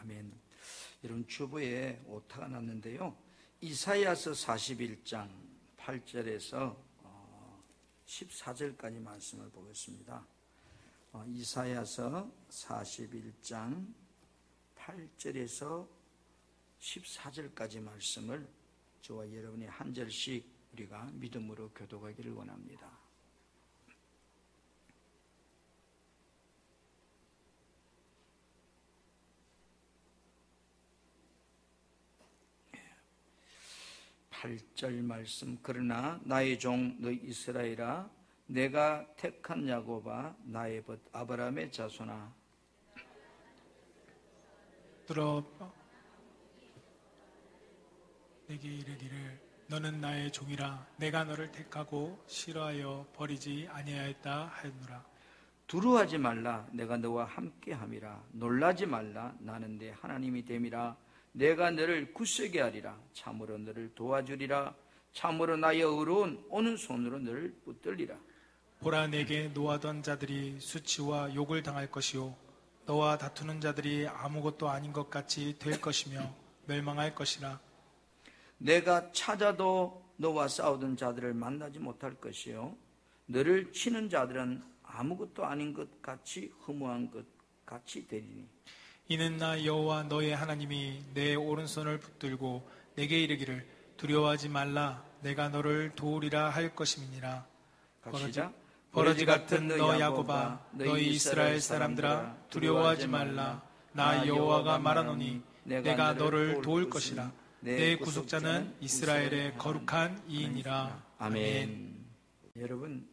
아멘. 여러분, 주보에 오타가 났는데요, 이사야서 41장 8절에서 14절까지 말씀을 보겠습니다. 이사야서 41장 8절에서 14절까지 말씀을 저와 여러분이 한 절씩 우리가 믿음으로 교독하기를 원합니다. 네. 8절 말씀. 그러나 나의 종 너 이스라엘아, 내가 택한 야곱아, 나의 벗 아브라함의 자손아, 들어 내게 이르기를 너는 나의 종이라. 내가 너를 택하고 싫어하여 버리지 아니하였다 하였노라. 두려워하지 말라. 내가 너와 함께함이라. 놀라지 말라. 나는 내 하나님이 됨이라. 내가 너를 굳세게 하리라. 참으로 너를 도와주리라. 참으로 나의 의로운 오는 손으로 너를 붙들리라. 보라, 내게 노하던 자들이 수치와 욕을 당할 것이요 너와 다투는 자들이 아무것도 아닌 것 같이 될 것이며 멸망할 것이라. 내가 찾아도 너와 싸우던 자들을 만나지 못할 것이요 너를 치는 자들은 아무것도 아닌 것 같이 허무한 것 같이 되리니, 이는 나 여호와 너의 하나님이 내 오른손을 붙들고 내게 이르기를 두려워하지 말라. 내가 너를 도우리라 할 것임이니라. 버러지 같은 너 야곱아, 너희 이스라엘 사람들아, 두려워하지 말라. 나 여호와가 말하노니 내가 너를 도울 것이라. 내 구속자는 이스라엘의 거룩한 이인이라. 아멘. 여러분,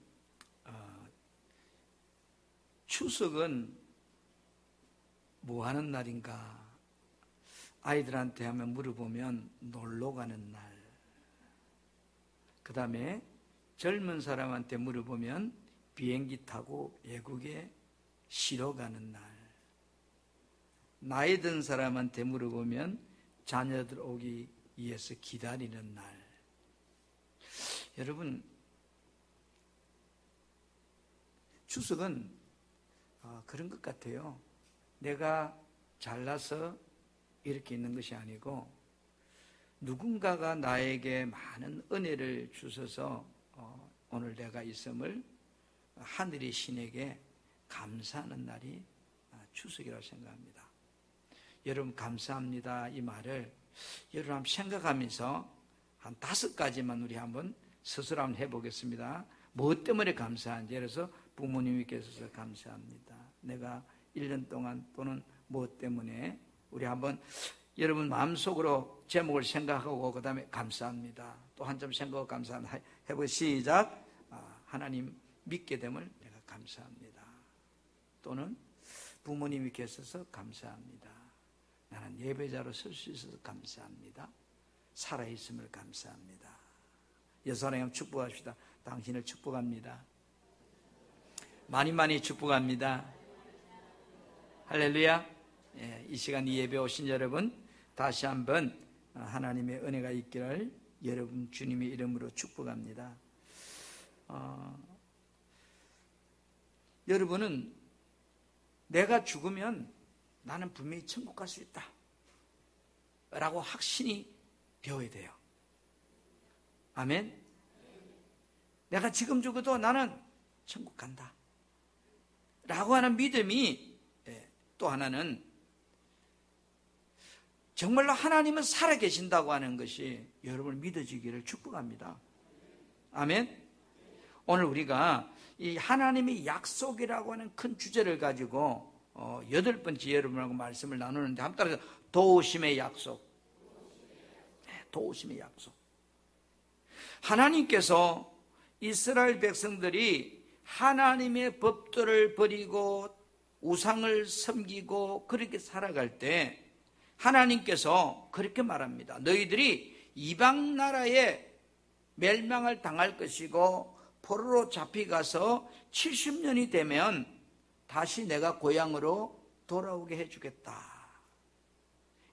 추석은 뭐 하는 날인가? 아이들한테 하면 물어보면 놀러 가는 날. 그 다음에 젊은 사람한테 물어보면 비행기 타고 외국에 쉬러 가는 날. 나이 든 사람한테 물어보면 자녀들 오기 위해서 기다리는 날. 여러분, 추석은 그런 것 같아요. 내가 잘나서 이렇게 있는 것이 아니고 누군가가 나에게 많은 은혜를 주셔서 오늘 내가 있음을 하늘의 신에게 감사하는 날이 추석이라고 생각합니다. 여러분, 감사합니다 이 말을 여러분 한번 생각하면서 한 5가지만 우리 한번 스스로 한번 해보겠습니다. 뭐 때문에 감사한지. 예를 들어서 부모님이 계셔서 감사합니다. 내가 1년 동안 또는 뭐 때문에. 우리 한번 여러분 마음속으로 제목을 생각하고 그 다음에 감사합니다. 또 한 점 생각하고 감사합니다. 해보고 시작. 하나님 믿게 됨을 내가 감사합니다. 또는 부모님이 계셔서 감사합니다. 나는 예배자로 설 수 있어서 감사합니다. 살아있음을 감사합니다. 여사님 축복합시다. 당신을 축복합니다. 많이 축복합니다. 할렐루야. 이 시간 이 예배 오신 여러분, 다시 한번 하나님의 은혜가 있기를 여러분 주님의 이름으로 축복합니다. 여러분은 내가 죽으면 나는 분명히 천국 갈 수 있다 라고 확신이 되어야 돼요. 아멘. 내가 지금 죽어도 나는 천국 간다 라고 하는 믿음이, 또 하나는 정말로 하나님은 살아계신다고 하는 것이 여러분을 믿어지기를 축복합니다. 아멘. 오늘 우리가 이 하나님의 약속이라고 하는 큰 주제를 가지고 8번째 여러분하고 말씀을 나누는데, 한번 따라서 도우심의 약속. 도우심의 약속. 하나님께서 이스라엘 백성들이 하나님의 법도를 버리고 우상을 섬기고 그렇게 살아갈 때 하나님께서 그렇게 말합니다. 너희들이 이방 나라에 멸망을 당할 것이고 포로로 잡혀가서 70년이 되면 다시 내가 고향으로 돌아오게 해주겠다.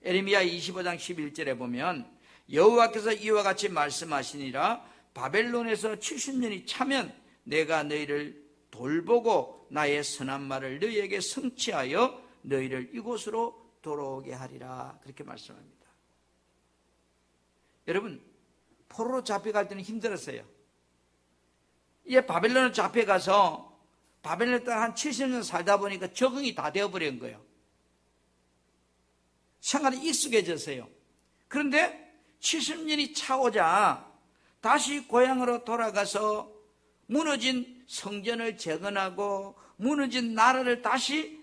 에레미야 25장 11절에 보면 여호와께서 이와 같이 말씀하시니라. 바벨론에서 70년이 차면 내가 너희를 돌보고 나의 선한 말을 너희에게 성취하여 너희를 이곳으로 돌아오게 하리라. 그렇게 말씀합니다. 여러분, 포로로 잡혀갈 때는 힘들었어요. 이제 바벨론을 잡혀가서 바벨론에 따라 한 70년 살다 보니까 적응이 다 되어버린 거예요. 생활이 익숙해졌어요. 그런데 70년이 차오자 다시 고향으로 돌아가서 무너진 성전을 재건하고 무너진 나라를 다시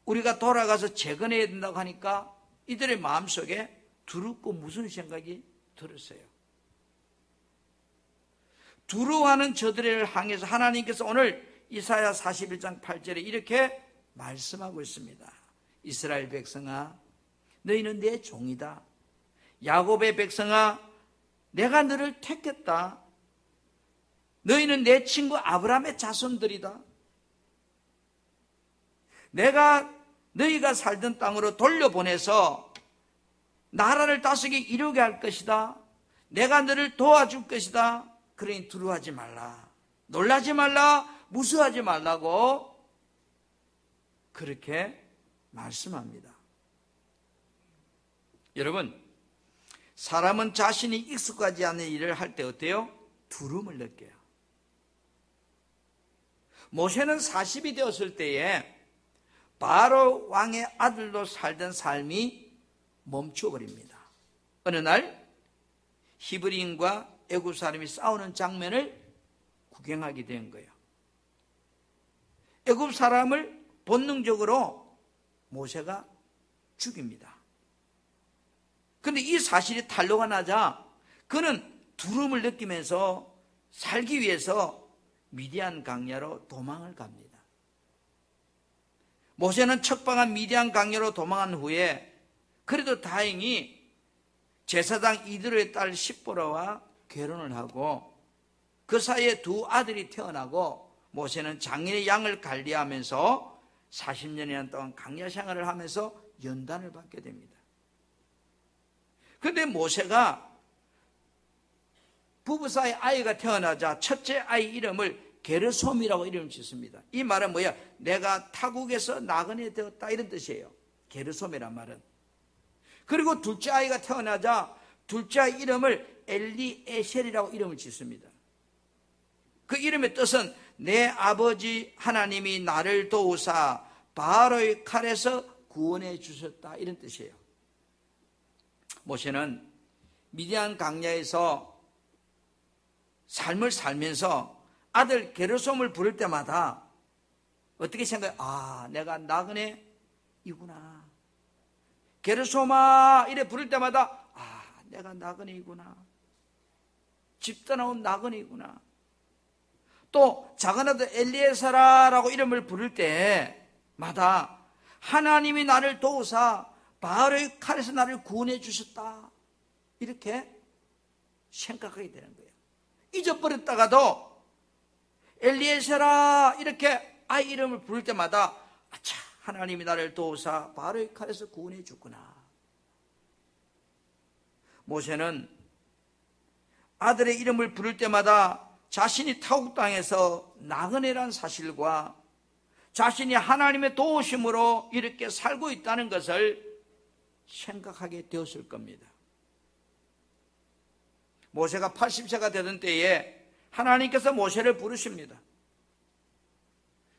우리가 돌아가서 재건해야 된다고 하니까 이들의 마음속에 두렵고 무슨 생각이 들었어요. 두려워하는 저들을 향해서 하나님께서 오늘 이사야 41장 8절에 이렇게 말씀하고 있습니다. 이스라엘 백성아, 너희는 내 종이다. 야곱의 백성아, 내가 너를 택했다. 너희는 내 친구 아브라함의 자손들이다. 내가 너희가 살던 땅으로 돌려보내서 나라를 다스리게 이루게 할 것이다. 내가 너를 도와줄 것이다. 그러니 두려워하지 말라. 놀라지 말라. 무서워하지 말라고 그렇게 말씀합니다. 여러분, 사람은 자신이 익숙하지 않은 일을 할 때 어때요? 두려움을 느껴요. 모세는 40이 되었을 때에 바로 왕의 아들로 살던 삶이 멈춰버립니다. 어느 날 히브리인과 애굽 사람이 싸우는 장면을 구경하게 된 거예요. 애굽 사람을 본능적으로 모세가 죽입니다. 그런데 이 사실이 탄로가 나자 그는 두려움을 느끼면서 살기 위해서 미디안 강야로 도망을 갑니다. 모세는 척박한 미디안 강야로 도망한 후에 그래도 다행히 제사장 이드로의 딸 십보라와 결혼을 하고 그 사이에 두 아들이 태어나고 모세는 장인의 양을 관리하면서 40년이나 동안 강야 생활을 하면서 연단을 받게 됩니다. 그런데 모세가 부부 사이 아이가 태어나자 첫째 아이 이름을 게르솜이라고 이름을 짓습니다. 이 말은 뭐야? 내가 타국에서 나그네 되었다 이런 뜻이에요. 게르솜이란 말은. 그리고 둘째 아이가 태어나자 둘째 아이 이름을 엘리에셀이라고 이름을 짓습니다. 그 이름의 뜻은 내 아버지 하나님이 나를 도우사 바로의 칼에서 구원해 주셨다 이런 뜻이에요. 모세는 미디안 강야에서 삶을 살면서 아들 게르솜을 부를 때마다 어떻게 생각해요? 아, 내가 나그네이구나. 게르솜아 이래 부를 때마다 아, 내가 나그네이구나. 집 떠나온 나그네이구나. 또 작은 아들 엘리에사라라고 이름을 부를 때마다 하나님이 나를 도우사 바로의 칼에서 나를 구원해 주셨다. 이렇게 생각하게 되는 거예요. 잊어버렸다가도 엘리에세라 이렇게 아이 이름을 부를 때마다 아차, 하나님이 나를 도우사 바로의 칼에서 구원해 줬구나. 모세는 아들의 이름을 부를 때마다 자신이 타국 땅에서 나그네란 사실과 자신이 하나님의 도우심으로 이렇게 살고 있다는 것을 생각하게 되었을 겁니다. 모세가 80세가 되던 때에 하나님께서 모세를 부르십니다.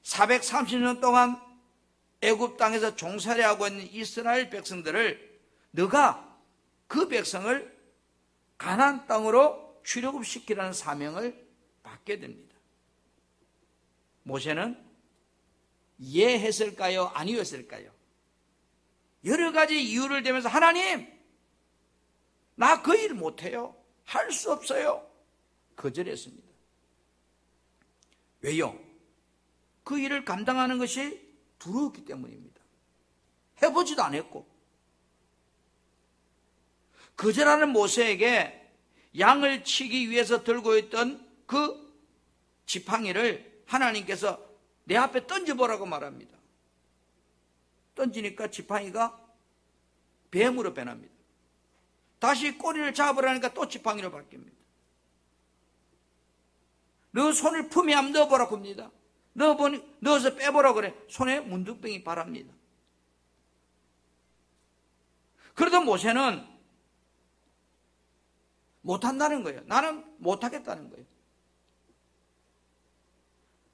430년 동안 애굽 땅에서 종살이하고 있는 이스라엘 백성들을 너가 그 백성을 가나안 땅으로 출애굽시키라는 사명을 받게 됩니다. 모세는 이해했을까요? 아니었을까요? 여러 가지 이유를 대면서 하나님, 나 그 일 못해요. 할 수 없어요. 거절했습니다. 왜요? 그 일을 감당하는 것이 두려웠기 때문입니다. 해보지도 않았고. 거절하는 모세에게 양을 치기 위해서 들고 있던 그 지팡이를 하나님께서 내 앞에 던져보라고 말합니다. 던지니까 지팡이가 뱀으로 변합니다. 다시 꼬리를 잡으라니까 또 지팡이로 바뀝니다. 너 손을 품에 한번 넣어보라고 합니다. 넣어서 빼보라고 그래. 손에 문둥병이 바랍니다. 그래도 모세는 못한다는 거예요. 나는 못하겠다는 거예요.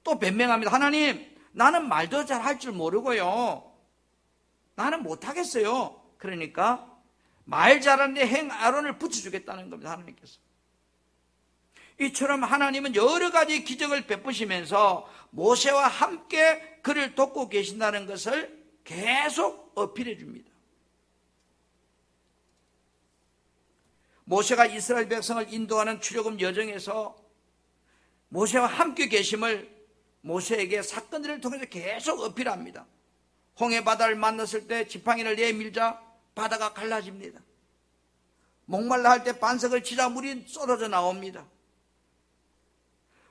또 변명합니다. 하나님, 나는 말도 잘 할 줄 모르고요. 나는 못하겠어요. 그러니까 말 잘하는데 행 아론을 붙여주겠다는 겁니다. 하나님께서. 이처럼 하나님은 여러 가지 기적을 베푸시면서 모세와 함께 그를 돕고 계신다는 것을 계속 어필해 줍니다. 모세가 이스라엘 백성을 인도하는 출애굽 여정에서 모세와 함께 계심을 모세에게 사건들을 통해서 계속 어필합니다. 홍해 바다를 만났을 때 지팡이를 내밀자 바다가 갈라집니다. 목말라 할 때 반석을 치자 물이 쏟아져 나옵니다.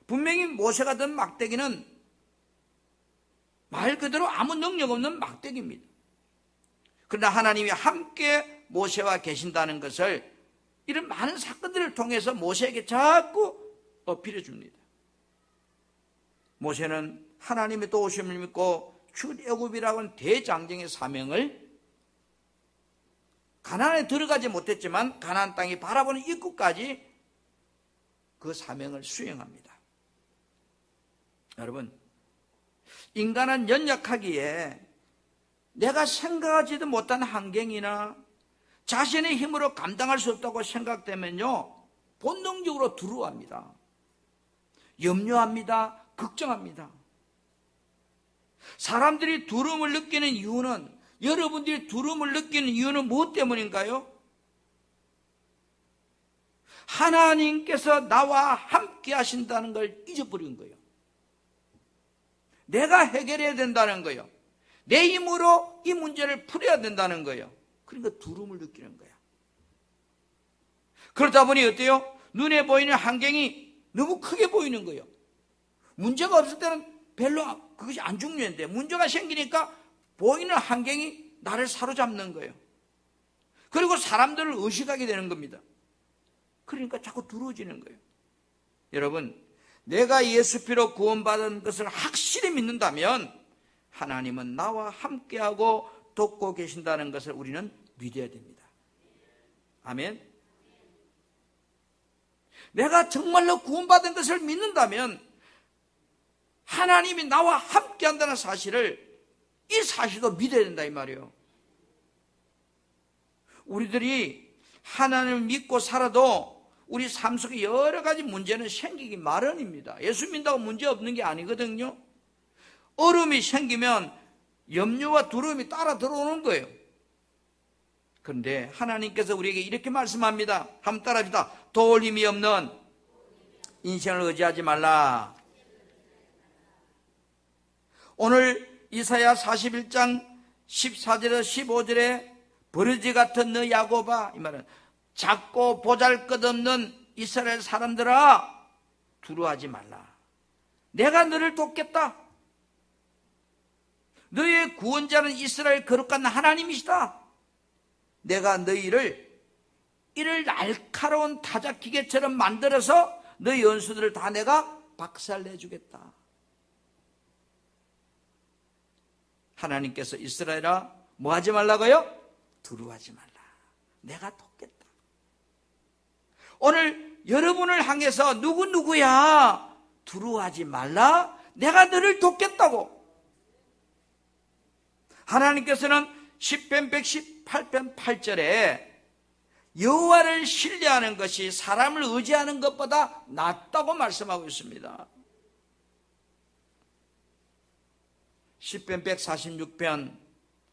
분명히 모세가 든 막대기는 말 그대로 아무 능력 없는 막대기입니다. 그러나 하나님이 함께 모세와 계신다는 것을 이런 많은 사건들을 통해서 모세에게 자꾸 어필해 줍니다. 모세는 하나님의 도우심을 믿고 출애굽이라고 하는 대장정의 사명을 가나안에 들어가지 못했지만 가나안 땅이 바라보는 입구까지 그 사명을 수행합니다. 여러분, 인간은 연약하기에 내가 생각하지도 못한 환경이나 자신의 힘으로 감당할 수 없다고 생각되면요, 본능적으로 두려워합니다. 염려합니다. 걱정합니다. 사람들이 두려움을 느끼는 이유는, 여러분들이 두려움을 느끼는 이유는 무엇 때문인가요? 하나님께서 나와 함께 하신다는 걸 잊어버린 거예요. 내가 해결해야 된다는 거예요. 내 힘으로 이 문제를 풀어야 된다는 거예요. 그러니까 두려움을 느끼는 거야. 그러다 보니 어때요? 눈에 보이는 환경이 너무 크게 보이는 거예요. 문제가 없을 때는 별로 그것이 안 중요한데 문제가 생기니까 보이는 환경이 나를 사로잡는 거예요. 그리고 사람들을 의식하게 되는 겁니다. 그러니까 자꾸 두려워지는 거예요. 여러분, 내가 예수 피로 구원받은 것을 확실히 믿는다면 하나님은 나와 함께하고 돕고 계신다는 것을 우리는 믿어야 됩니다. 아멘. 내가 정말로 구원받은 것을 믿는다면 하나님이 나와 함께한다는 사실을, 이 사실도 믿어야 된다 이 말이에요. 우리들이 하나님을 믿고 살아도 우리 삶 속에 여러 가지 문제는 생기기 마련입니다. 예수 믿는다고 문제 없는 게 아니거든요. 어려움이 생기면 염려와 두려움이 따라 들어오는 거예요. 그런데 하나님께서 우리에게 이렇게 말씀합니다. 한번 따라합시다. 도울 힘이 없는 인생을 의지하지 말라. 오늘 이사야 41장 14절에서 15절에 버러지 같은 너 야곱아, 이 말은 작고 보잘것없는 이스라엘 사람들아, 두려워하지 말라. 내가 너를 돕겠다. 너의 구원자는 이스라엘 거룩한 하나님이시다. 내가 너희를 이를 날카로운 타작기계처럼 만들어서 너희 원수들을 다 내가 박살내주겠다. 하나님께서 이스라엘아, 뭐 하지 말라고요? 두려워하지 말라. 내가 돕겠다. 오늘 여러분을 향해서 누구야? 두려워하지 말라. 내가 너를 돕겠다고. 하나님께서는 시편 118편 8절에 여호와를 신뢰하는 것이 사람을 의지하는 것보다 낫다고 말씀하고 있습니다. 시편 146편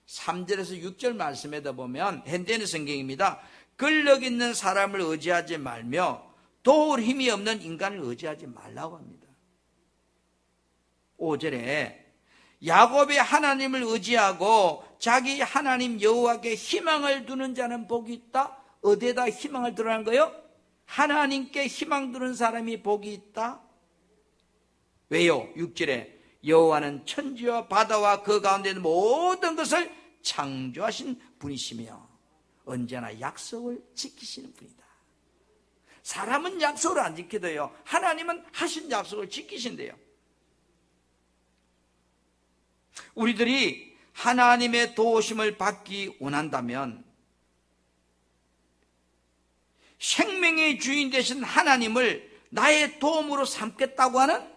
3절에서 6절 말씀에다 보면 현대는 성경입니다. 근력 있는 사람을 의지하지 말며 도울 힘이 없는 인간을 의지하지 말라고 합니다. 5절에 야곱의 하나님을 의지하고 자기 하나님 여호와께 희망을 두는 자는 복이 있다. 어디에다 희망을 두라는 거예요? 하나님께 희망 두는 사람이 복이 있다. 왜요? 6절에 여호와는 천지와 바다와 그 가운데 있는 모든 것을 창조하신 분이시며 언제나 약속을 지키시는 분이다. 사람은 약속을 안 지키대요. 하나님은 하신 약속을 지키신대요. 우리들이 하나님의 도우심을 받기 원한다면 생명의 주인 되신 하나님을 나의 도움으로 삼겠다고 하는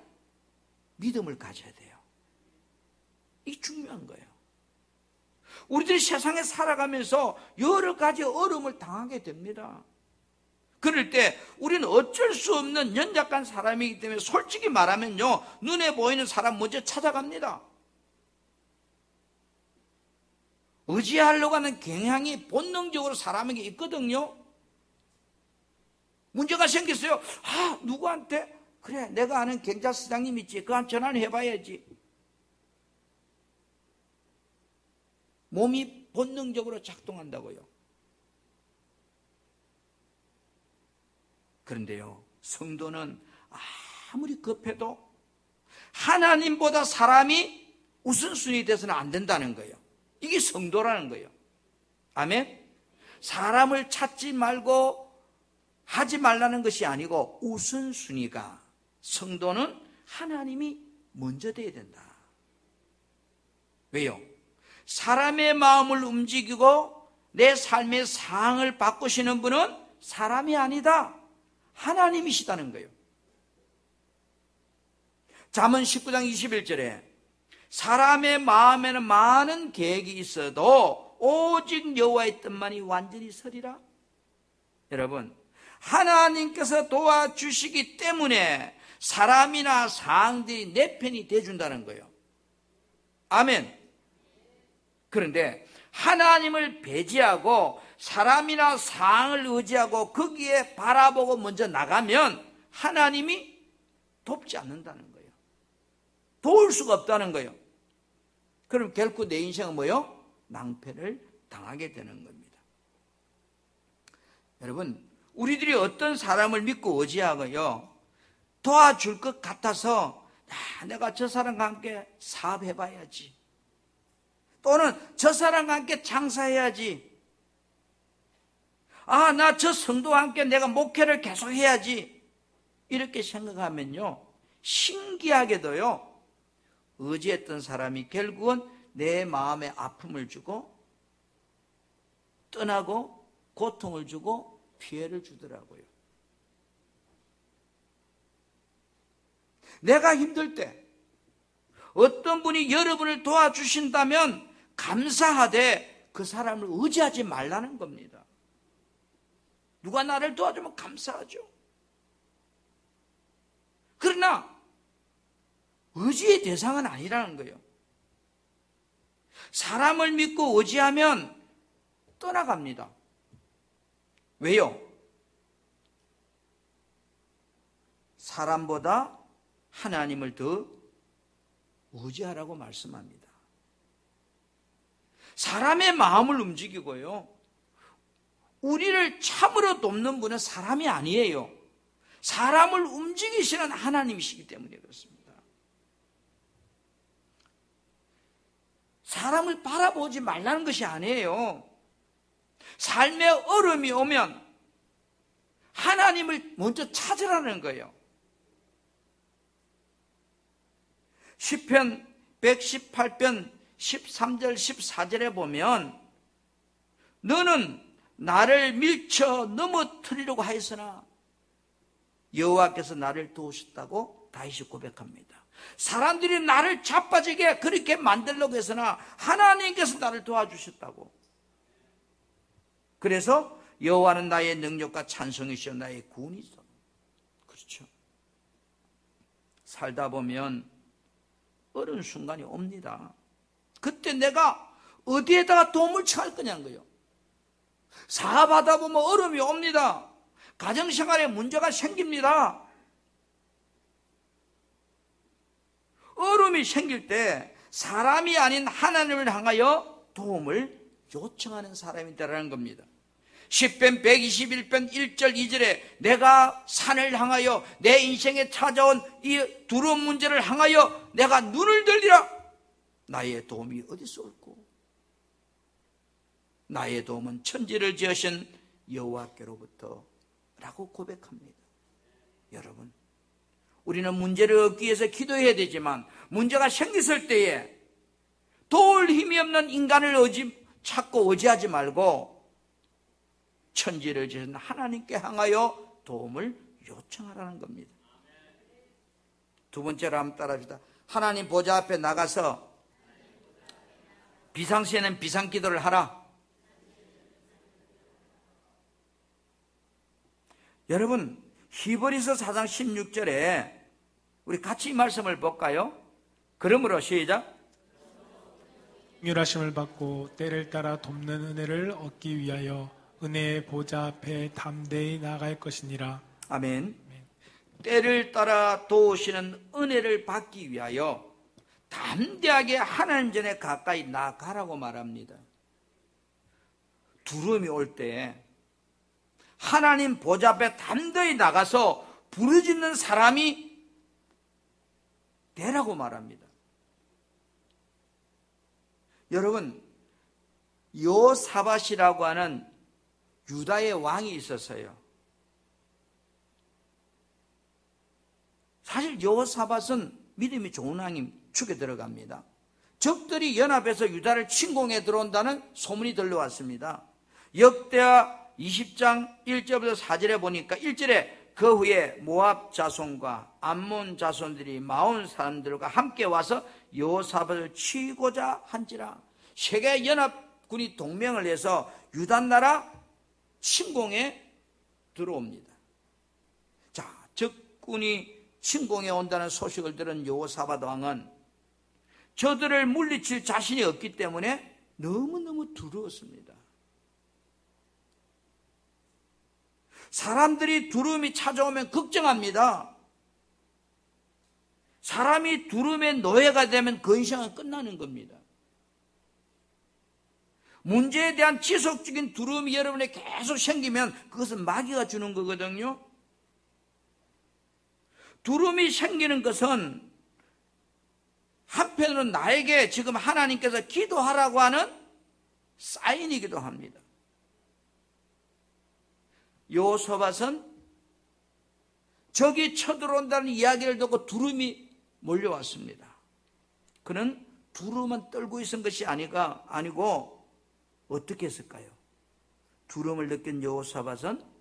믿음을 가져야 돼요. 이게 중요한 거예요. 우리들이 세상에 살아가면서 여러 가지 어려움을 당하게 됩니다. 그럴 때 우리는 어쩔 수 없는 연약한 사람이기 때문에 솔직히 말하면요, 눈에 보이는 사람 먼저 찾아갑니다. 의지하려고 하는 경향이 본능적으로 사람에게 있거든요. 문제가 생겼어요. 누구한테? 그래, 내가 아는 경찰서장님 있지, 그한테 전화를 해봐야지. 몸이 본능적으로 작동한다고요. 그런데요, 성도는 아무리 급해도 하나님보다 사람이 우선순위 돼서는 안 된다는 거예요. 이게 성도라는 거예요. 아멘? 사람을 찾지 말고 하지 말라는 것이 아니고 우선순위가, 성도는 하나님이 먼저 돼야 된다. 왜요? 사람의 마음을 움직이고 내 삶의 상황을 바꾸시는 분은 사람이 아니다, 하나님이시다는 거예요. 잠언 19장 21절에 사람의 마음에는 많은 계획이 있어도 오직 여호와의 뜻만이 완전히 서리라. 여러분, 하나님께서 도와주시기 때문에 사람이나 상황들이 내 편이 돼준다는 거예요. 아멘. 그런데 하나님을 배제하고 사람이나 상황을 의지하고 거기에 바라보고 먼저 나가면 하나님이 돕지 않는다는 거예요. 도울 수가 없다는 거예요. 그럼 결코 내 인생은 뭐요? 낭패를 당하게 되는 겁니다. 여러분, 우리들이 어떤 사람을 믿고 의지하고요, 도와줄 것 같아서 내가 저 사람과 함께 사업해봐야지, 또는 저 사람과 함께 장사해야지, 나 저 성도와 함께 내가 목회를 계속해야지, 이렇게 생각하면요, 신기하게도요, 의지했던 사람이 결국은 내 마음에 아픔을 주고 떠나고 고통을 주고 피해를 주더라고요. 내가 힘들 때 어떤 분이 여러분을 도와주신다면 감사하되 그 사람을 의지하지 말라는 겁니다. 누가 나를 도와주면 감사하죠. 그러나 의지의 대상은 아니라는 거예요. 사람을 믿고 의지하면 떠나갑니다. 왜요? 사람보다 하나님을 더 의지하라고 말씀합니다. 사람의 마음을 움직이고요, 우리를 참으로 돕는 분은 사람이 아니에요. 사람을 움직이시는 하나님이시기 때문에 그렇습니다. 사람을 바라보지 말라는 것이 아니에요. 삶의 어려움이 오면 하나님을 먼저 찾으라는 거예요. 시편 118편 13절 14절에 보면 너는 나를 밀쳐 넘어뜨리려고 하였으나 여호와께서 나를 도우셨다고 다윗이 고백합니다. 사람들이 나를 자빠지게 그렇게 만들려고 했으나 하나님께서 나를 도와주셨다고. 그래서 여호와는 나의 능력과 찬송이시여 나의 구원이시오. 그렇죠. 살다 보면 어려운 순간이 옵니다. 그때 내가 어디에다가 도움을 청할 거냐는 거예요. 사업하다 보면 어려움이 옵니다. 가정생활에 문제가 생깁니다. 어려움이 생길 때 사람이 아닌 하나님을 향하여 도움을 요청하는 사람이다라는 겁니다. 시편 121편 1절 2절에 내가 산을 향하여 내 인생에 찾아온 이 두려운 문제를 향하여 내가 눈을 들리라. 나의 도움이 어디서 올꼬? 나의 도움은 천지를 지으신 여호와께로부터 라고 고백합니다. 여러분, 우리는 문제를 얻기 위해서 기도해야 되지만 문제가 생겼을 때에 도울 힘이 없는 인간을 찾고 의지하지 말고 천지를 지으신 하나님께 향하여 도움을 요청하라는 겁니다. 두 번째로 한번 따라합시다. 하나님 보좌 앞에 나가서 비상시에는 비상기도를 하라. 여러분, 히브리서 4장 16절에 우리 같이 이 말씀을 볼까요? 그러므로 시작. 긍휼하심을 받고 때를 따라 돕는 은혜를 얻기 위하여 은혜의 보좌 앞에 담대히 나아갈 것이니라. 아멘. 때를 따라 도우시는 은혜를 받기 위하여 담대하게 하나님 전에 가까이 나가라고 말합니다. 두려움이 올 때 하나님 보좌 앞에 담대히 나가서 부르짖는 사람이 되라고 말합니다. 여러분, 여호사밧이라고 하는 유다의 왕이 있었어요. 사실 여호사밧은 믿음이 좋은 왕이 축에 들어갑니다. 적들이 연합해서 유다를 침공해 들어온다는 소문이 들려왔습니다. 역대하 20장 1절부터 4절에 보니까 1절에 그 후에 모압 자손과 암몬 자손들이 마온 사람들과 함께 와서 여호사밧을 치고자 한지라. 세계 연합군이 동맹을 해서 유다 나라 침공에 들어옵니다. 자, 적군이 침공해 온다는 소식을 들은 여호사밧 왕은 저들을 물리칠 자신이 없기 때문에 너무너무 두려웠습니다. 사람들이 두려움이 찾아오면 걱정합니다. 사람이 두려움의 노예가 되면 그 인생은 끝나는 겁니다. 문제에 대한 지속적인 두려움이 여러분에 계속 생기면 그것은 마귀가 주는 거거든요. 두려움이 생기는 것은 한편으로 나에게 지금 하나님께서 기도하라고 하는 사인이기도 합니다. 여호사밧은 적이 쳐들어온다는 이야기를 듣고 두려움이 몰려왔습니다. 그는 두려움만 떨고 있은 것이 아니고 어떻게 했을까요? 두려움을 느낀 여호사밧은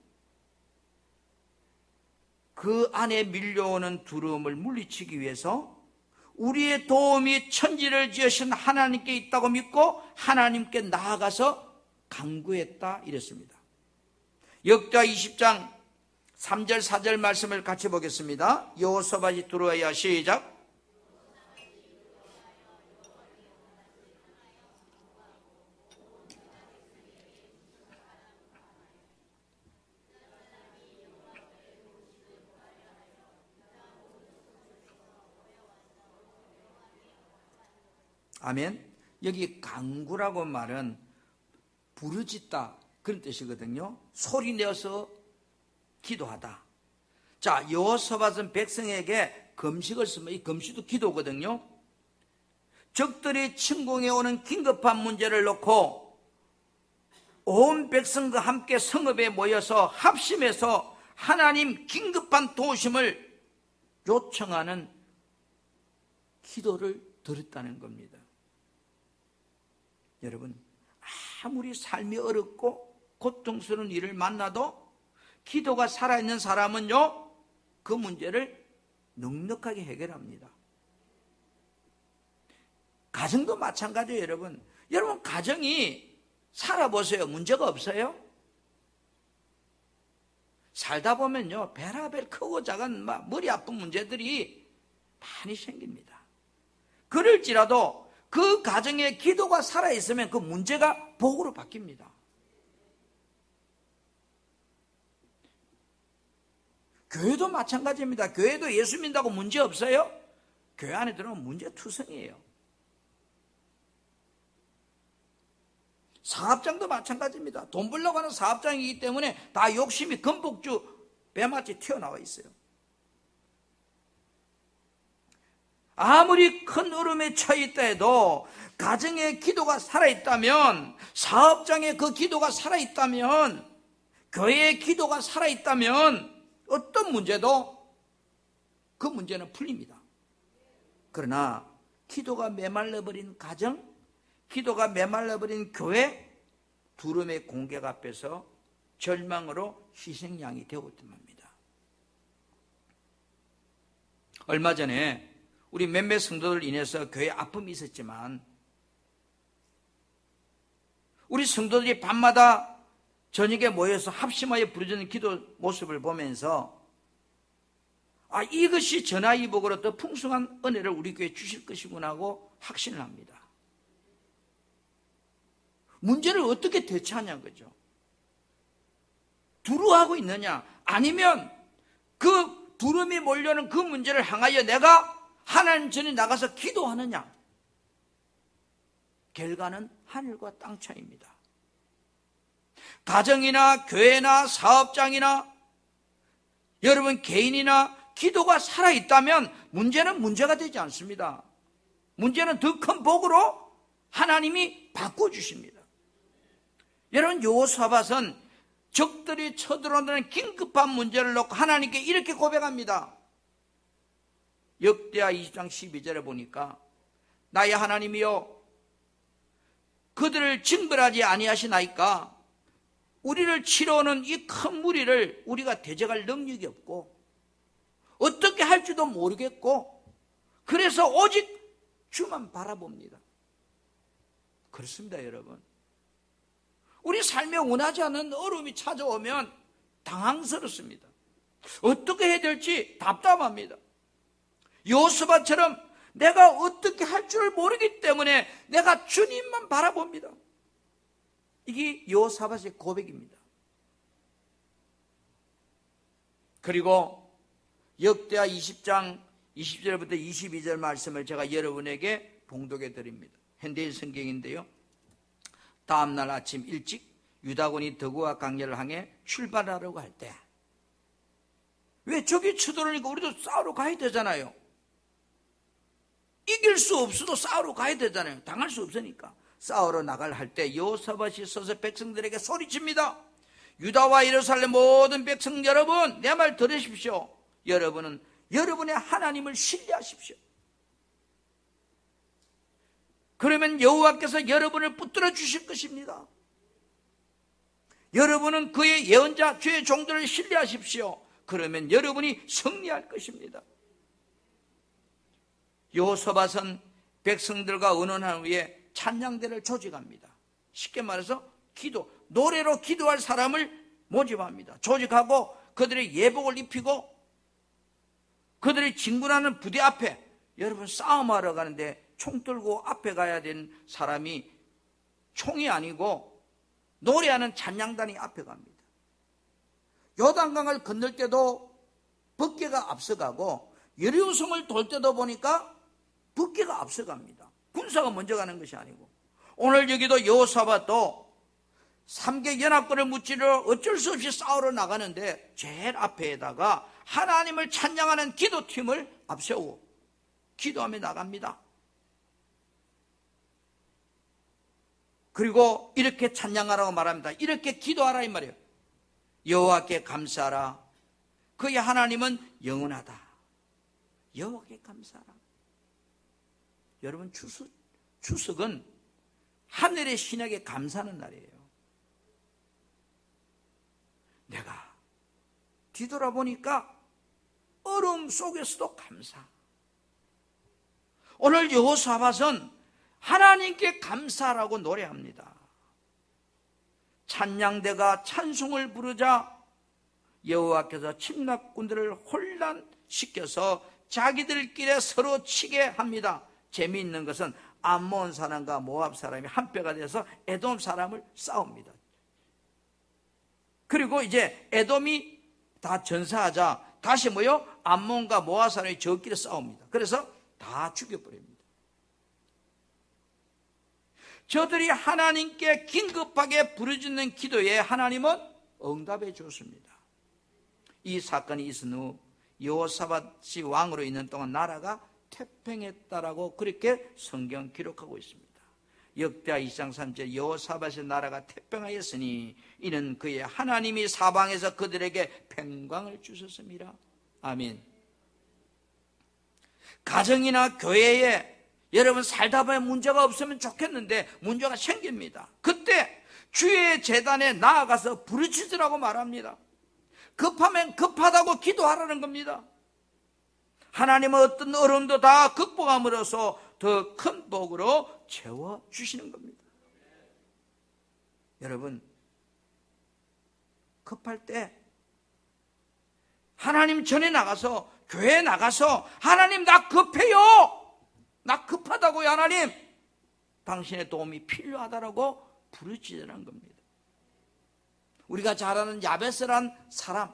그 안에 밀려오는 두려움을 물리치기 위해서 우리의 도움이 천지를 지으신 하나님께 있다고 믿고 하나님께 나아가서 간구했다 이랬습니다. 역대하 20장 3절 4절 말씀을 같이 보겠습니다. 여호사밧이 들어와야 시작. 아멘. 여기 간구라고 말은 부르짖다 그런 뜻이거든요. 소리 내어서 기도하다. 자, 여호사밧은 백성에게 금식을 쓰면 이 금식도 기도거든요. 적들이 침공해 오는 긴급한 문제를 놓고 온 백성과 함께 성읍에 모여서 합심해서 하나님 긴급한 도우심을 요청하는 기도를 드렸다는 겁니다. 여러분, 아무리 삶이 어렵고 고통스러운 일을 만나도 기도가 살아있는 사람은요, 그 문제를 넉넉하게 해결합니다. 가정도 마찬가지예요, 여러분. 여러분, 가정이 살아보세요. 문제가 없어요? 살다 보면요, 별하별 크고 작은 머리 아픈 문제들이 많이 생깁니다. 그럴지라도 그 가정에 기도가 살아있으면 그 문제가 복으로 바뀝니다. 교회도 마찬가지입니다. 교회도 예수 믿는다고 문제 없어요? 교회 안에 들어오면 문제투성이에요. 사업장도 마찬가지입니다. 돈 벌려고 하는 사업장이기 때문에 다 욕심이 금복주 배마치 튀어나와 있어요. 아무리 큰 어려움에 처해 있다 해도 가정의 기도가 살아있다면, 사업장에 그 기도가 살아있다면, 교회의 기도가 살아있다면 어떤 문제도 그 문제는 풀립니다. 그러나 기도가 메말라버린 가정, 기도가 메말라버린 교회, 두려움의 공격 앞에서 절망으로 희생양이 되었단 말입니다. 얼마 전에 우리 몇몇 성도들 인해서 교회 아픔이 있었지만 우리 성도들이 밤마다 저녁에 모여서 합심하여 부르짖는 기도 모습을 보면서 이것이 전화위복으로 더 풍성한 은혜를 우리 교회에 주실 것이구나 하고 확신을 합니다. 문제를 어떻게 대처하냐는 거죠. 두려워하고 있느냐, 아니면 그 두려움이 몰려오는 그 문제를 향하여 내가 하나님 전에 나가서 기도하느냐. 결과는 하늘과 땅 차이입니다. 가정이나 교회나 사업장이나 여러분 개인이나 기도가 살아있다면 문제는 문제가 되지 않습니다. 문제는 더 큰 복으로 하나님이 바꿔주십니다. 여러분, 여호사밧은 적들이 쳐들어오는 긴급한 문제를 놓고 하나님께 이렇게 고백합니다. 역대하 20장 12절에 보니까 나의 하나님이여 그들을 징벌하지 아니하시나이까 우리를 치러 오는 이 큰 무리를 우리가 대적할 능력이 없고 어떻게 할지도 모르겠고 그래서 오직 주만 바라봅니다. 그렇습니다, 여러분. 우리 삶에 원하지 않는 어려움이 찾아오면 당황스럽습니다. 어떻게 해야 될지 답답합니다. 여호사밧처럼 내가 어떻게 할 줄 모르기 때문에 내가 주님만 바라봅니다. 이게 여호사밧의 고백입니다. 그리고 역대하 20장 20절부터 22절 말씀을 제가 여러분에게 봉독해 드립니다. 현대인 성경인데요. 다음날 아침 일찍 유다군이 더구와 강야를 향해 출발하려고 할 때, 왜 적이 쳐들어오니까 우리도 싸우러 가야 되잖아요. 이길 수 없어도 싸우러 가야 되잖아요. 당할 수 없으니까. 싸우러 나갈 할 때 여호사밧이 서서 백성들에게 소리칩니다. 유다와 예루살렘 모든 백성 여러분, 내 말 들으십시오. 여러분은 여러분의 하나님을 신뢰하십시오. 그러면 여호와께서 여러분을 붙들어 주실 것입니다. 여러분은 그의 예언자 주의 종들을 신뢰하십시오. 그러면 여러분이 승리할 것입니다. 여호사밧은 백성들과 의논한 후에 찬양대를 조직합니다. 쉽게 말해서 노래로 기도할 사람을 모집합니다. 조직하고 그들의 예복을 입히고 그들이 진군하는 부대 앞에, 여러분 싸움하러 가는데 총 들고 앞에 가야 되는 사람이 총이 아니고 노래하는 찬양단이 앞에 갑니다. 요단강을 건널 때도 법궤가 앞서가고 여리고성을 돌 때도 보니까 법궤가 앞서갑니다. 군사가 먼저 가는 것이 아니고, 오늘 여기도 여호사밧도 3개 연합군을 무찌르러 어쩔 수 없이 싸우러 나가는데 제일 앞에다가 하나님을 찬양하는 기도팀을 앞세우고 기도하며 나갑니다. 그리고 이렇게 찬양하라고 말합니다. 이렇게 기도하라 이 말이에요. 여호와께 감사하라. 그의 하나님은 영원하다. 여호와께 감사하라. 여러분, 추석은 하늘의 신에게 감사하는 날이에요. 내가 뒤돌아보니까 어려움 속에서도 감사. 오늘 여호사밧은 하나님께 감사라고 노래합니다. 찬양대가 찬송을 부르자 여호와께서 침략군들을 혼란시켜서 자기들끼리 서로 치게 합니다. 재미있는 것은 암몬 사람과 모압 사람이 한패가 돼서 에돔 사람을 싸웁니다. 그리고 이제 에돔이 다 전사하자 다시 모여 암몬과 모압 사람이 저끼리 싸웁니다. 그래서 다 죽여버립니다. 저들이 하나님께 긴급하게 부르짖는 기도에 하나님은 응답해 주었습니다. 이 사건이 있은 후 여호사밧이 왕으로 있는 동안 나라가 태평했다라고 그렇게 성경 기록하고 있습니다. 역대하 2장 3절 여호사밧의 나라가 태평하였으니 이는 그의 하나님이 사방에서 그들에게 평강을 주셨습니다. 아멘. 가정이나 교회에 여러분 살다 보면 문제가 없으면 좋겠는데 문제가 생깁니다. 그때 주의 제단에 나아가서 부르짖으라고 말합니다. 급하면 급하다고 기도하라는 겁니다. 하나님은 어떤 어려움도 다 극복함으로써 더 큰 복으로 채워주시는 겁니다. 여러분, 급할 때 하나님 전에 나가서, 교회에 나가서, 하나님 나 급해요, 나 급하다고요, 하나님 당신의 도움이 필요하다라고 부르짖으라는 겁니다. 우리가 잘 아는 야베스란 사람,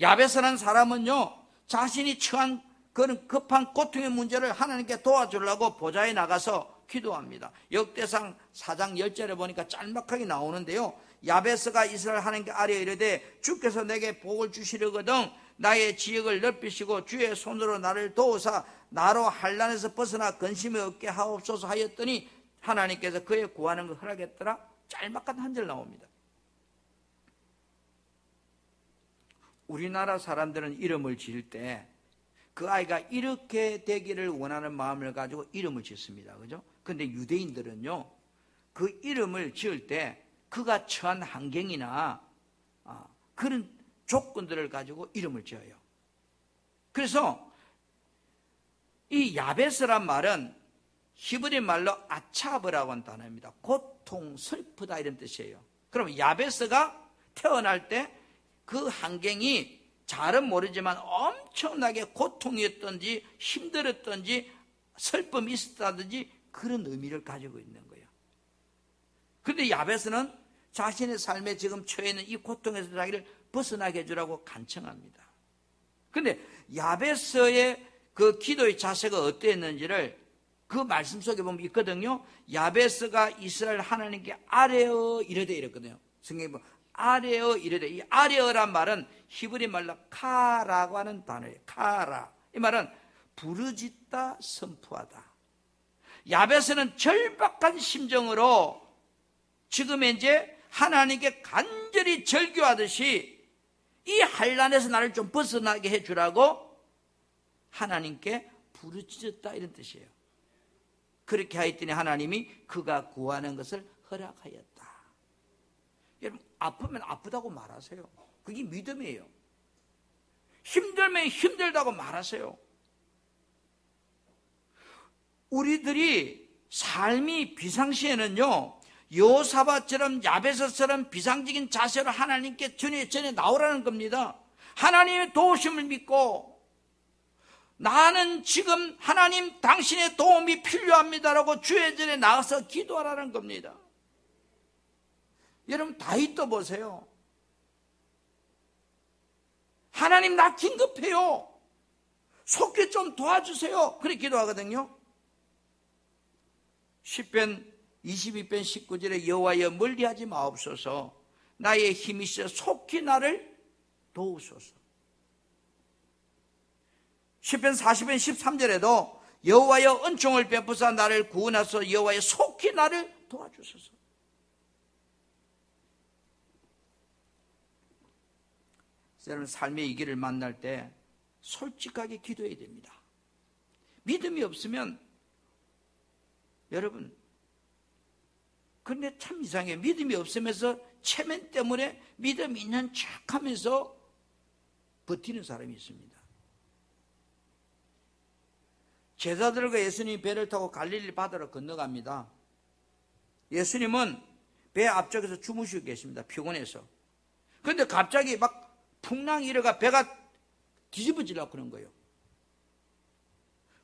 야베스란 사람은요, 자신이 처한 그런 급한 고통의 문제를 하나님께 도와주려고 보좌에 나가서 기도합니다. 역대상 4장 10절에 보니까 짤막하게 나오는데요, 야베스가 이스라엘 하나님께 아뢰어 이르되 주께서 내게 복을 주시려거든 나의 지역을 넓히시고 주의 손으로 나를 도우사 나로 환난에서 벗어나 근심이 없게 하옵소서 하였더니 하나님께서 그의 구하는 걸 허락했더라. 짤막한 한 절 나옵니다. 우리나라 사람들은 이름을 지을 때 그 아이가 이렇게 되기를 원하는 마음을 가지고 이름을 짓습니다. 그죠? 근데 유대인들은요, 그 이름을 지을 때 그가 처한 환경이나 그런 조건들을 가지고 이름을 지어요. 그래서 이 야베스란 말은 히브리 말로 아차브라고 하는 단어입니다. 고통, 슬프다 이런 뜻이에요. 그럼 야베스가 태어날 때 그 환경이 잘은 모르지만 엄청나게 고통이었던지 힘들었던지 슬픔이 있었다든지 그런 의미를 가지고 있는 거예요. 그런데 야베스는 자신의 삶에 지금 처해 있는 이 고통에서 자기를 벗어나게 해주라고 간청합니다. 그런데 야베스의 그 기도의 자세가 어땠는지를 그 말씀 속에 보면 있거든요. 야베스가 이스라엘 하나님께 아뢰어 이르되 이랬거든요. 성경에 보면 아뢰어 이르되, 이 아뢰어란 말은 히브리 말로 카라고 하는 단어예요. 카라. 이 말은 부르짖다, 선포하다. 야베스는 절박한 심정으로 지금 이제 하나님께 간절히 절규하듯이 이 환난에서 나를 좀 벗어나게 해주라고 하나님께 부르짖었다 이런 뜻이에요. 그렇게 하였더니 하나님이 그가 구하는 것을 허락하였다. 여러분, 아프면 아프다고 말하세요. 그게 믿음이에요. 힘들면 힘들다고 말하세요. 우리들이 삶이 비상시에는요, 여호사밧처럼 야베스처럼 비상적인 자세로 하나님께 전에 나오라는 겁니다. 하나님의 도우심을 믿고 나는 지금 하나님 당신의 도움이 필요합니다라고 주의 전에 나가서 기도하라는 겁니다. 여러분, 다윗도 보세요. 하나님 나 긴급해요, 속히 좀 도와주세요, 그렇게 기도하거든요. 시편 22편 19절에 여호와여 멀리하지 마옵소서, 나의 힘이시여 속히 나를 도우소서. 시편 40편 13절에도 여호와여 은총을 베푸사 나를 구원하소서, 여호와여 속히 나를 도와주소서. 여러분, 삶의 이 길을 만날 때 솔직하게 기도해야 됩니다. 믿음이 없으면, 여러분, 근데 참 이상해요. 믿음이 없으면서 체면 때문에 믿음 있는 척하면서 버티는 사람이 있습니다. 제자들과 예수님이 배를 타고 갈릴리 바다로 건너갑니다. 예수님은 배 앞쪽에서 주무시고 계십니다. 피곤해서. 그런데 갑자기 막 풍랑이 일어가 배가 뒤집어지려고 그런 거예요.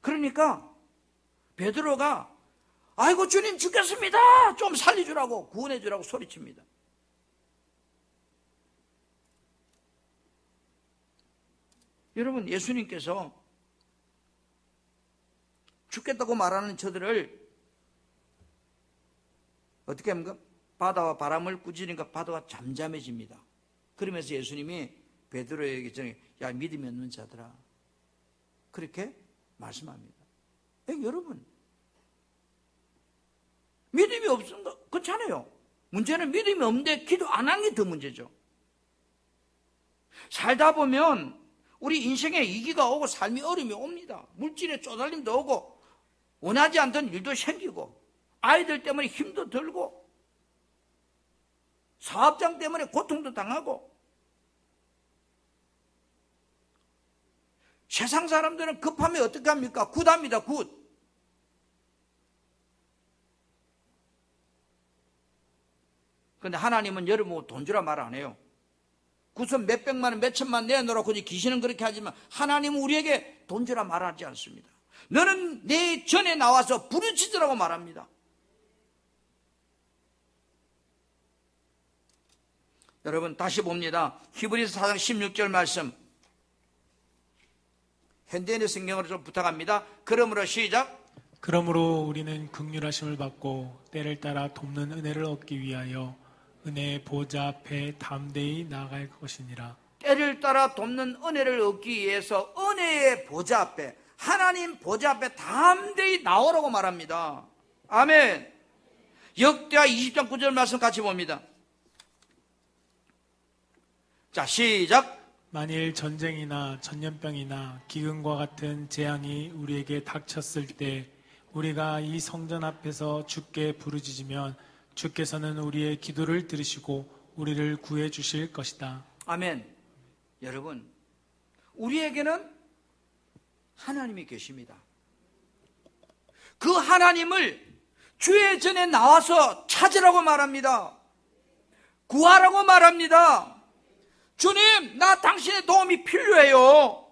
그러니까 베드로가 아이고 주님 죽겠습니다, 좀 살려주라고, 구원해주라고 소리칩니다. 여러분, 예수님께서 죽겠다고 말하는 저들을 어떻게 합니까? 바다와 바람을 꾸짖으니까 바다가 잠잠해집니다. 그러면서 예수님이 베드로에게 전에 야, 믿음이 없는 자들아, 그렇게 말씀합니다. 여러분, 믿음이 없으면 그렇잖아요. 문제는 믿음이 없는데 기도 안 하는 게 더 문제죠. 살다 보면 우리 인생에 위기가 오고 삶이 어려움이 옵니다. 물질에 쪼달림도 오고 원하지 않던 일도 생기고 아이들 때문에 힘도 들고 사업장 때문에 고통도 당하고, 세상 사람들은 급하면 어떻게 합니까? 굿합니다, 굿. 근데 하나님은 여러분 돈 주라 말 안 해요. 구선 몇백만 원, 몇천만 내놓으라고 귀신은 그렇게 하지만 하나님은 우리에게 돈 주라 말하지 않습니다. 너는 내 전에 나와서 부르짖으라고 말합니다. 여러분 다시 봅니다. 히브리서 4장 16절 말씀, 현대인의 성경으로 좀 부탁합니다. 그러므로 시작. 그러므로 우리는 긍휼하심을 받고 때를 따라 돕는 은혜를 얻기 위하여 은혜의 보좌 앞에 담대히 나아갈 것이니라. 때를 따라 돕는 은혜를 얻기 위해서 은혜의 보좌 앞에, 하나님 보좌 앞에 담대히 나오라고 말합니다. 아멘. 역대하 20장 9절 말씀 같이 봅니다. 자, 시작. 만일 전쟁이나 전염병이나 기근과 같은 재앙이 우리에게 닥쳤을 때 우리가 이 성전 앞에서 주께 부르짖으면 주께서는 우리의 기도를 들으시고 우리를 구해 주실 것이다. 아멘. 여러분, 우리에게는 하나님이 계십니다. 그 하나님을 주의 전에 나와서 찾으라고 말합니다. 구하라고 말합니다. 주님, 나 당신의 도움이 필요해요.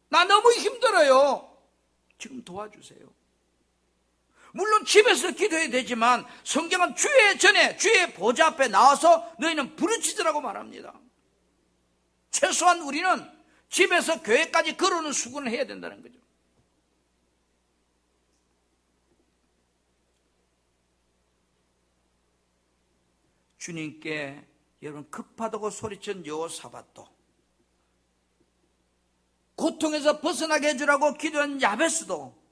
나 너무 힘들어요. 지금 도와주세요. 물론 집에서 기도해야 되지만 성경은 주의 전에, 주의 보좌 앞에 나와서 너희는 부르짖으라고 말합니다. 최소한 우리는 집에서 교회까지 걸어오는 수고는 해야 된다는 거죠. 주님께 여러분 급하다고 소리친 여호사밧도, 고통에서 벗어나게 해주라고 기도한 야베스도,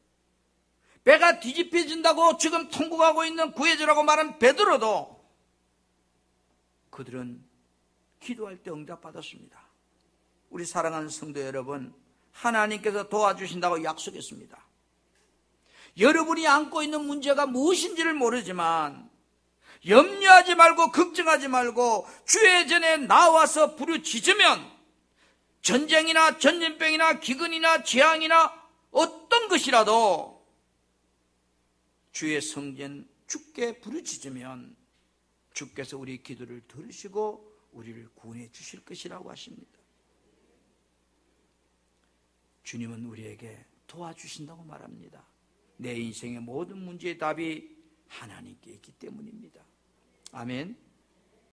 배가 뒤집혀진다고 지금 통곡하고 있는 구해주라고 말한 베드로도 그들은 기도할 때 응답받았습니다. 우리 사랑하는 성도 여러분, 하나님께서 도와주신다고 약속했습니다. 여러분이 안고 있는 문제가 무엇인지를 모르지만 염려하지 말고 걱정하지 말고 주의 전에 나와서 부르짖으면 전쟁이나 전염병이나 기근이나 재앙이나 어떤 것이라도 주의 성전 주께 부르짖으면 주께서 우리 기도를 들으시고 우리를 구원해 주실 것이라고 하십니다. 주님은 우리에게 도와주신다고 말합니다. 내 인생의 모든 문제의 답이 하나님께 있기 때문입니다. 아멘.